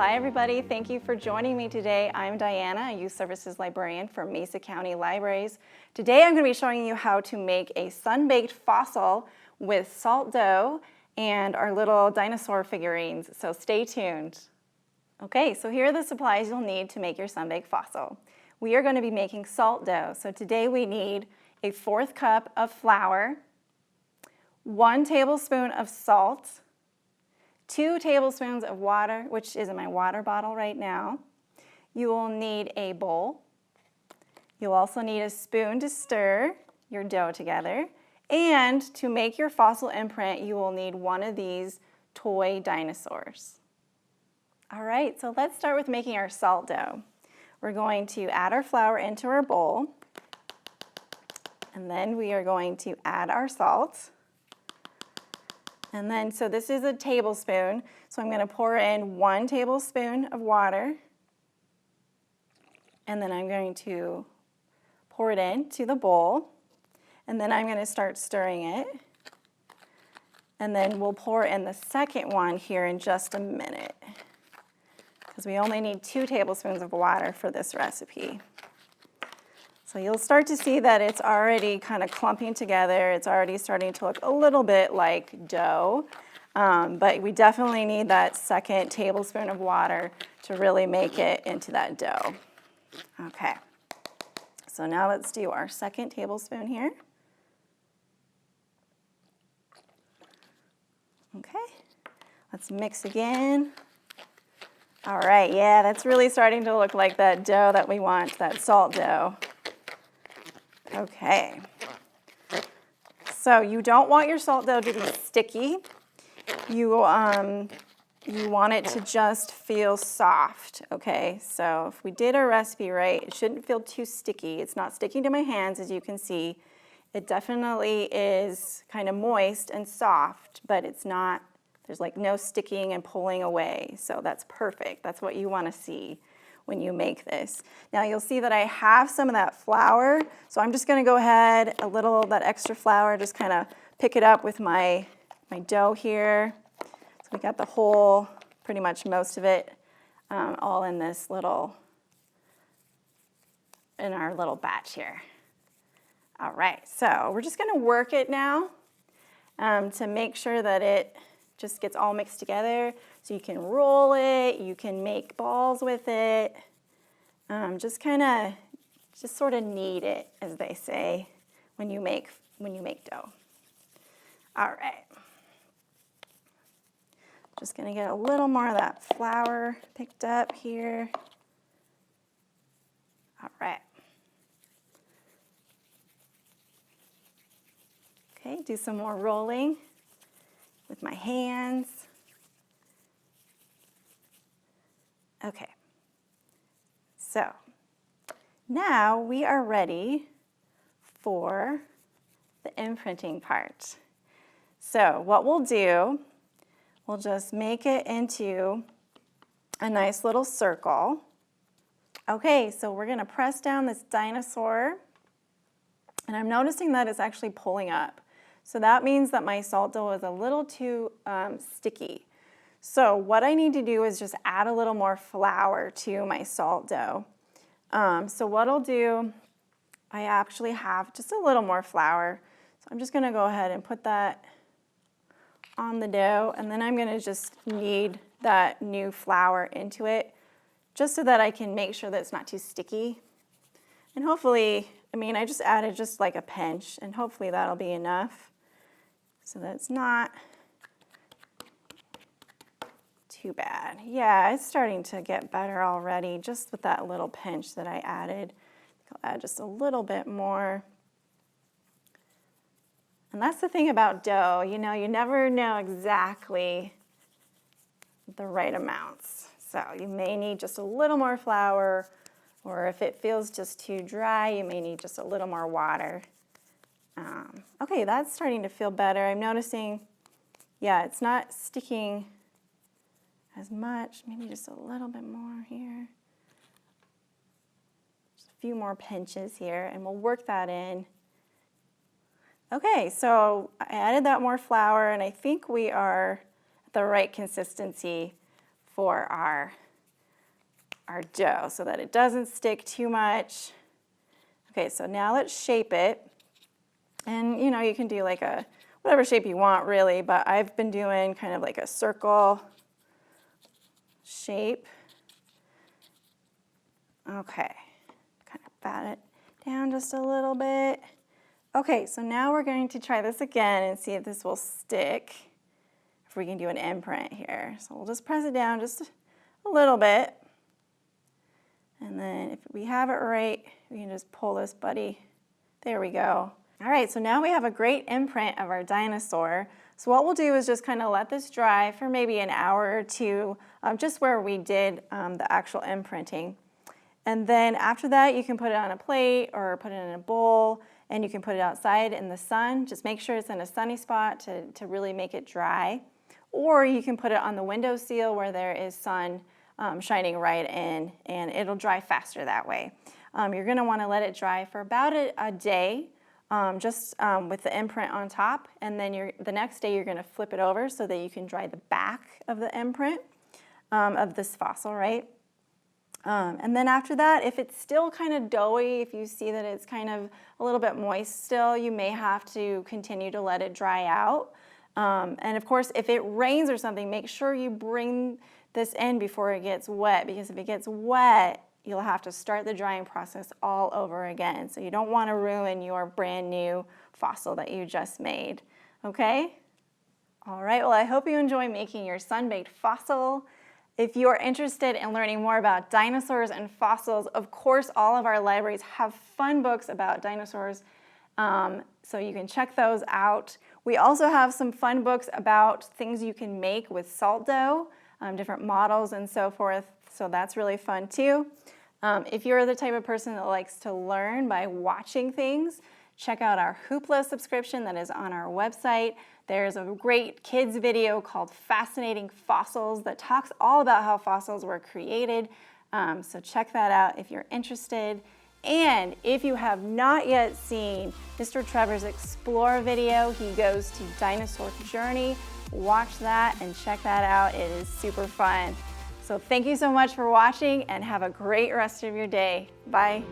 Hi everybody, thank you for joining me today. I'm Diana, a Youth Services Librarian for Mesa County Libraries. Today I'm going to be showing you how to make a sun-baked fossil with salt dough and our little dinosaur figurines, so stay tuned. Okay, so here are the supplies you'll need to make your sun-baked fossil. We are going to be making salt dough, so today we need a 1/4 cup of flour, 1 tablespoon of salt, 2 tablespoons of water, which is in my water bottle right now. You will need a bowl. You'll also need a spoon to stir your dough together. And to make your fossil imprint, you will need one of these toy dinosaurs. All right, so let's start with making our salt dough. We're going to add our flour into our bowl. And then we are going to add our salt. And then, so this is a tablespoon, so I'm going to pour in 1 tablespoon of water. And then I'm going to pour it into the bowl. And then I'm going to start stirring it. And then we'll pour in the second one here in just a minute, because we only need 2 tablespoons of water for this recipe. So you'll start to see that it's already kind of clumping together. It's already starting to look a little bit like dough, but we definitely need that second tablespoon of water to really make it into that dough. Okay, so now let's do our second tablespoon here. Okay, let's mix again. All right, yeah, that's really starting to look like that dough that we want, that salt dough. Okay, so you don't want your salt dough to be sticky. You want it to just feel soft, okay? So if we did our recipe right, it shouldn't feel too sticky. It's not sticking to my hands, as you can see. It definitely is kind of moist and soft, but it's not, there's like no sticking and pulling away. So that's perfect. That's what you want to see when you make this. Now you'll see that I have some of that flour, so I'm just going to go ahead, a little of that extra flour, just kind of pick it up with my dough here. So we got the whole, pretty much most of it, all in this little, in our little batch here. All right, so we're just going to work it now to make sure that it just gets all mixed together. So you can roll it, you can make balls with it, just sort of knead it, as they say, when you make dough. All right. Just gonna get a little more of that flour picked up here. All right. Okay, do some more rolling with my hands. Okay, so now we are ready for the imprinting part. So what we'll do, we'll just make it into a nice little circle. Okay, so we're gonna press down this dinosaur, and I'm noticing that it's actually pulling up. So that means that my salt dough is a little too sticky. So what I need to do is just add a little more flour to my salt dough. So what I'll do, I actually have just a little more flour. So I'm just gonna go ahead and put that on the dough, and then I'm gonna just knead that new flour into it, just so that I can make sure that it's not too sticky. And hopefully, I mean, I just added just like a pinch, and hopefully that'll be enough so that it's not too bad. Yeah, it's starting to get better already, just with that little pinch that I added. I'll add just a little bit more. And that's the thing about dough, you know, you never know exactly the right amounts. So you may need just a little more flour, or if it feels just too dry, you may need just a little more water. Okay, that's starting to feel better. I'm noticing, yeah, it's not sticking as much, maybe just a little bit more here. Just a few more pinches here, and we'll work that in. Okay, so I added that more flour, and I think we are at the right consistency for our our dough so that it doesn't stick too much. Okay, so now let's shape it. And you know, you can do like a, whatever shape you want really, but I've been doing kind of like a circle shape. Okay, kind of pat it down just a little bit. Okay, so now we're going to try this again and see if this will stick, if we can do an imprint here. So we'll just press it down just a little bit. And then if we have it right, we can just pull this buddy. There we go. All right, so now we have a great imprint of our dinosaur. So what we'll do is just kind of let this dry for maybe an hour or two, just where we did the actual imprinting. And then after that, you can put it on a plate or put it in a bowl, and you can put it outside in the sun. Just make sure it's in a sunny spot to really make it dry. Or you can put it on the windowsill where there is sun shining right in, and it'll dry faster that way. You're gonna wanna let it dry for about a day, with the imprint on top, and then the next day you're gonna flip it over so that you can dry the back of the imprint of this fossil, right? And then after that, if it's still kind of doughy, if you see that it's kind of a little bit moist still, you may have to continue to let it dry out. And of course, if it rains or something, make sure you bring this in before it gets wet, because if it gets wet, you'll have to start the drying process all over again. So you don't want to ruin your brand new fossil that you just made, okay? All right, well, I hope you enjoy making your sun-baked fossil. If you are interested in learning more about dinosaurs and fossils, of course, all of our libraries have fun books about dinosaurs, so you can check those out. We also have some fun books about things you can make with salt dough, different models and so forth, so that's really fun too. If you're the type of person that likes to learn by watching things, check out our Hoopla subscription that is on our website. There's a great kids video called Fascinating Fossils that talks all about how fossils were created. So check that out if you're interested. And if you have not yet seen Mr. Trevor's Explore video, he goes to Dinosaur Journey. Watch that and check that out. It is super fun. So thank you so much for watching and have a great rest of your day. Bye.